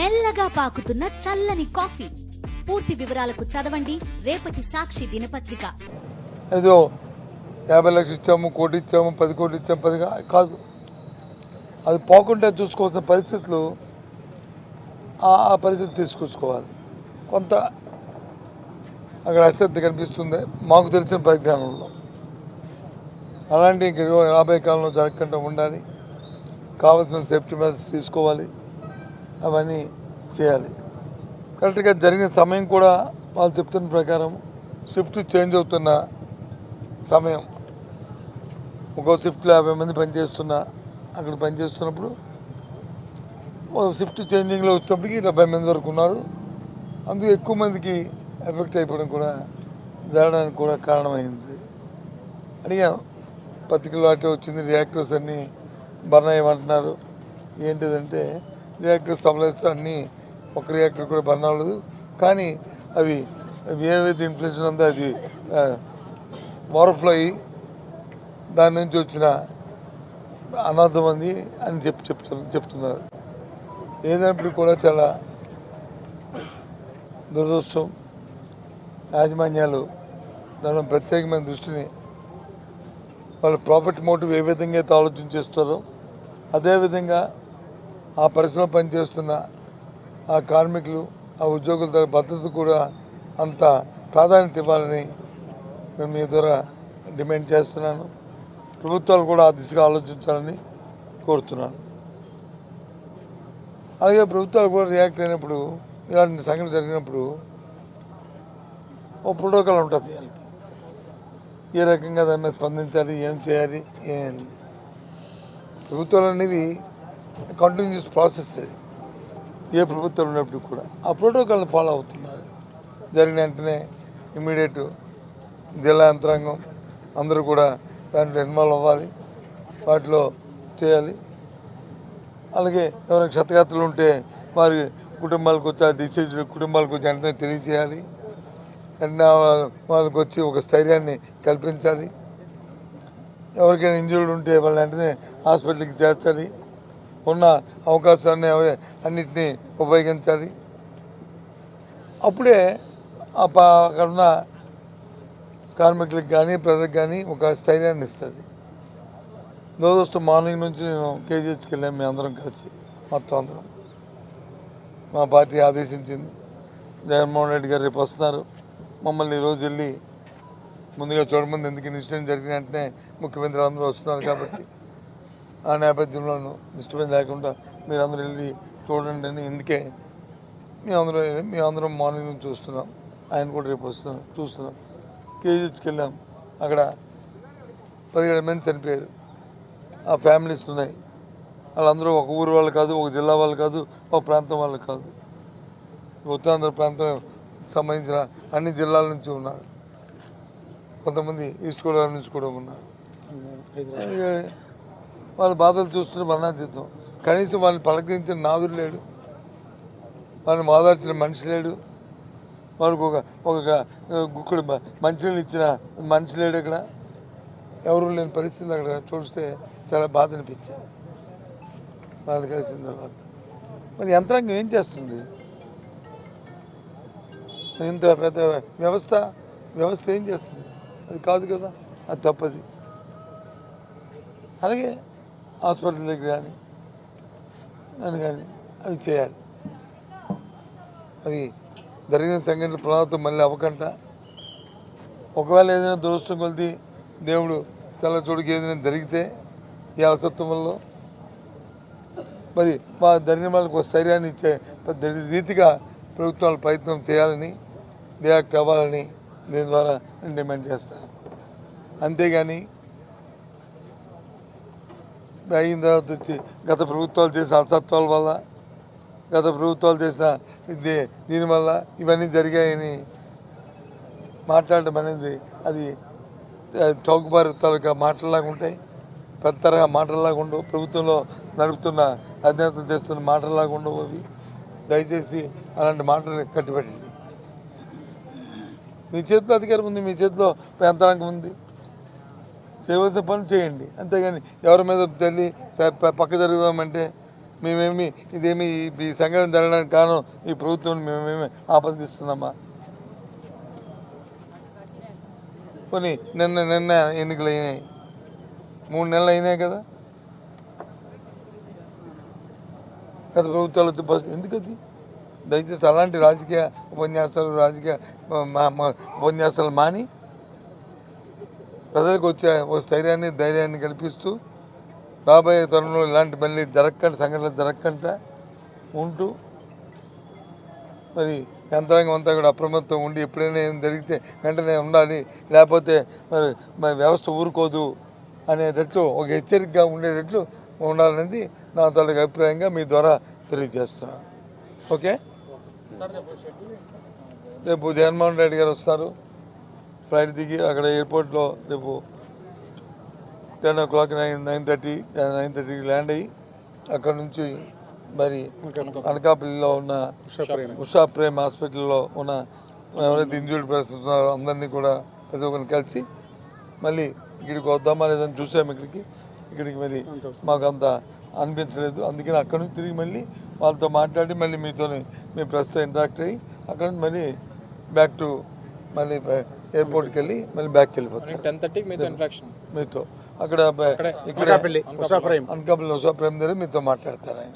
మెల్లగా పాకుతున్న చల్లని కాఫీ. పూర్తి వివరాలకు చదవండి రేపటి సాక్షి దినపత్రిక. ఏదో 50 లక్షలు ఇచ్చాము, కోటి ఇచ్చాము, 10 కోట్లు ఇచ్చాము, 10 కాదు. అది పోకుండా చూసుకోవాల్సిన పరిస్థితులు ఆ పరిస్థితి తీసుకొచ్చుకోవాలి. కొంత అక్కడ అశ్రద్ధ కనిపిస్తుంది మాకు తెలిసిన పరిజ్ఞానంలో. అలాంటి ఇంక రాబోయే కాలంలో జరగకుండా ఉండాలి. కావాల్సిన సేఫ్టీ మెజర్స్ తీసుకోవాలి, అవన్నీ చేయాలి. కరెక్ట్గా జరిగిన సమయం కూడా వాళ్ళు చెప్తున్న ప్రకారం షిఫ్ట్ చేంజ్ అవుతున్న సమయం. ఒక్కో షిఫ్ట్లో 50 మంది పనిచేస్తున్నా అక్కడ పనిచేస్తున్నప్పుడు షిఫ్ట్ చేంజింగ్లో వచ్చినప్పటికి 70 మంది వరకు ఉన్నారు. అందుకు ఎక్కువ మందికి ఎఫెక్ట్ అయిపోవడం కూడా జరగడానికి కూడా కారణమైంది. అడిగాం, పత్రికల్లో అట్లా వచ్చింది, రియాక్టర్స్ అన్నీ బర్న్ అయ్యమంటున్నారు. ఏంటిదంటే రియాక్టర్ సప్లైస్ అన్నీ ఒక రియాక్టర్ కూడా బర్న్ అవ్వలేదు, కానీ అవి ఏవైతే ఇన్ఫ్లేషన్ ఉందో అది ఓవర్ఫ్లో అయ్యి దాని నుంచి వచ్చిన అనాథం అంది అని చెప్తున్నారు. ఏదైనప్పుడు కూడా చాలా దురదృష్టం. యాజమాన్యాలు దాని ప్రత్యేకమైన దృష్టిని వాళ్ళ ప్రాఫిట్ మోటివ్ ఏ విధంగా అయితే ఆలోచన చేస్తారో అదేవిధంగా ఆ పరిశ్రమ పనిచేస్తున్న ఆ కార్మికులు, ఆ ఉద్యోగుల భద్రత కూడా అంత ప్రాధాన్యత ఇవ్వాలని నేను మీ ద్వారా డిమాండ్ చేస్తున్నాను. ప్రభుత్వాలు కూడా ఆ దిశగా ఆలోచించాలని కోరుతున్నాను. అలాగే ప్రభుత్వాలు కూడా రియాక్ట్ అయినప్పుడు, ఇలాంటి సంఘటన జరిగినప్పుడు ఓ ప్రోటోకాల్ ఉంటుంది వాళ్ళకి. ఏ రకంగా దాని మీద స్పందించాలి, ఏం చేయాలి, ఏమైంది. ప్రభుత్వాలు అనేవి కంటిన్యూస్ ప్రాసెస్. అది ఏ ప్రభుత్వాలు ఉన్నప్పుడు కూడా ఆ ప్రోటోకాల్ని ఫాలో అవుతున్నారు. జరిగిన వెంటనే ఇమ్మీడియట్ జిల్లా యంత్రాంగం అందరూ కూడా దాంట్లో ఇన్వాల్వ్ అవ్వాలి, వాటిలో చేయాలి. అలాగే ఎవరైనా క్షతగాత్రులు ఉంటే వారి కుటుంబాలకు వచ్చి ఆ డిసీజ్ కుటుంబాలకు వచ్చి వెంటనే తెలియజేయాలి. వెంటనే వాళ్ళకి వచ్చి ఒక స్థైర్యాన్ని కల్పించాలి. ఎవరికైనా ఇంజూర్డ్ ఉంటే వాళ్ళని వెంటనే హాస్పిటల్కి చేర్చాలి. ఉన్న అవకాశాన్ని అన్నిటినీ ఉపయోగించాలి. అప్పుడే అక్కడ ఉన్న కార్మికులకు కానీ ప్రజలకు కానీ ఒక స్థైర్యాన్ని ఇస్తుంది. దురదృష్టం మార్నింగ్ నుంచి నేను కేజీహెచ్కి వెళ్ళాము, మేము అందరం కలిసి మొత్తం అందరం. మా పార్టీ ఆదేశించింది, జగన్మోహన్ రెడ్డి గారు రేపు వస్తున్నారు, మమ్మల్ని ఈరోజు వెళ్ళి ముందుగా చూడమంది. ఎందుకు ఇన్సిడెంట్ జరిగిన వెంటనే ముఖ్యమంత్రి అందరూ వస్తున్నారు కాబట్టి ఆ నేపథ్యంలోనూ డిస్టర్బెన్స్ లేకుండా మీరందరూ వెళ్ళి చూడండి అని. ఎందుకే మేమందరం మార్నింగ్ నుంచి చూస్తున్నాం, ఆయన కూడా రేపు చూస్తున్నాం. కేజీహెచ్కి వెళ్ళాం, అక్కడ 17 మంది చనిపోయారు. ఆ ఫ్యామిలీస్ ఉన్నాయి. వాళ్ళందరూ ఒక ఊరు వాళ్ళు కాదు, ఒక జిల్లా వాళ్ళు కాదు, ఒక ప్రాంతం వాళ్ళు కాదు. ఉత్తరాంధ్ర ప్రాంతం సంబంధించిన అన్ని జిల్లాల నుంచి ఉన్నారు. కొంతమంది ఈస్ట్ గోదావరి నుంచి కూడా ఉన్నారు. వాళ్ళ బాధలు చూస్తుంటే మరణాతీతం. కనీసం వాళ్ళని పలకరించిన నాదుడు లేడు, వాళ్ళని మాదార్చిన మనిషి లేడు, వారికి ఒక గుక్కడు మంచినీళ్ళు ఇచ్చిన మనిషి లేడు. ఇక్కడ ఎవరు లేని పరిస్థితులు అక్కడ చూస్తే చాలా బాధ అనిపించింది వాళ్ళు కలిసిన తర్వాత. మరి యంత్రాంగం ఏం చేస్తుంది? ఇంత పెద్ద వ్యవస్థ ఏం చేస్తుంది? అది కాదు కదా, అది తప్పది. అలాగే హాస్పిటల్ దగ్గర కానీ అవి చేయాలి. అవి జరిగిన సంఘటనలు పునరావృతం మళ్ళీ అవ్వకుండా, ఒకవేళ ఏదైనా దురదృష్టం కొలిది దేవుడు చాలా చోటుకి ఏదైనా జరిగితే ఈ అలసత్వంలో మరి మా జరిగిన వాళ్ళకు ఒక స్థైర్యాన్ని ఇచ్చే రీతిగా ప్రభుత్వాలు ప్రయత్నం చేయాలని, రియాక్ట్ అవ్వాలని దీని ద్వారా నేను డిమాండ్ చేస్తాను. అంతేగాని అయిన తర్వాత వచ్చి గత ప్రభుత్వాలు చేసిన అలసత్వాల వల్ల, గత ప్రభుత్వాలు చేసిన దీనివల్ల ఇవన్నీ జరిగాయని మాట్లాడటం అనేది అది చౌకబారు తాలూకా మాటల్లాగా ఉంటాయి, పెద్ద తరహా మాటల్లాగా ఉండవు. ప్రభుత్వంలో నడుపుతున్న అధినేతలు చేస్తున్న మాటల్లాగా ఉండవు అవి. దయచేసి అలాంటి మాటలు కట్టిపెట్టండి. మీ చేతిలో అధికారం ఉంది, మీ చేతిలో యంత్రాంగం ఉంది, చేయవలసిన పని చేయండి. అంతేగాని ఎవరి మీద తల్లి పక్క జరుగుదామంటే మేమేమి ఇదేమి ఈ సంఘటన జరగడానికి కారణం ఈ ప్రభుత్వం మేమేమి ఆపదిస్తున్నామా? పోనీ నిన్న ఎన్నికలు అయినాయి, 3 నెలలు అయినాయి కదా. గత ప్రభుత్వాలతో ఎందుకు అది? దయచేసి అలాంటి రాజకీయ ఉపన్యాసాలు మాని ప్రజలకు వచ్చే ఒక ధైర్యాన్ని కల్పిస్తూ రాబోయే తరంలో ఇలాంటి మళ్ళీ సంఘటనలు జరగకుండా ఉంటూ మరి యంత్రాంగం అంతా కూడా అప్రమత్తం ఉండి ఎప్పుడైనా ఏం జరిగితే వెంటనే ఉండాలి, లేకపోతే మరి వ్యవస్థ ఊరుకోదు అనేటట్లు ఒక హెచ్చరికగా ఉండేటట్లు ఉండాలనేది నా తాలూకు అభిప్రాయంగా మీ ద్వారా తెలియజేస్తున్నాను. ఓకే, రేపు జగన్మోహన్ రెడ్డి గారు వస్తారు. ఫ్లైట్ దిగి అక్కడ ఎయిర్పోర్ట్లో రేపు 10 o'clock 9:30కి ల్యాండ్ అయ్యి అక్కడ నుంచి మరి అనకాపల్లిలో ఉన్న ఉషా ప్రేమ్ హాస్పిటల్లో ఉన్న ఎవరైతే ఇంజూర్డ్ పర్సన్స్ ఉన్నారో అందరినీ కూడా ప్రతి ఒక్కరిని కలిసి మళ్ళీ ఇక్కడికి వద్దామా లేదని చూసాము. ఇక్కడికి మరి మాకు అంత అనిపించలేదు. అందుకని అక్కడ నుంచి తిరిగి మళ్ళీ వాళ్ళతో మాట్లాడి మళ్ళీ మీ ప్రస్తుతం ఇంటరాక్ట్ అయ్యి అక్కడ నుంచి మళ్ళీ బ్యాక్ టు మళ్ళీ ఎయిర్పోర్ట్కి వెళ్ళి మళ్ళీ బ్యాక్కి వెళ్ళిపోతారు. 10:30కి మీతో అక్కడ అనకాపల్లి ఉషా ప్రేమ్ దగ్గర మీతో మాట్లాడతారు ఆయన.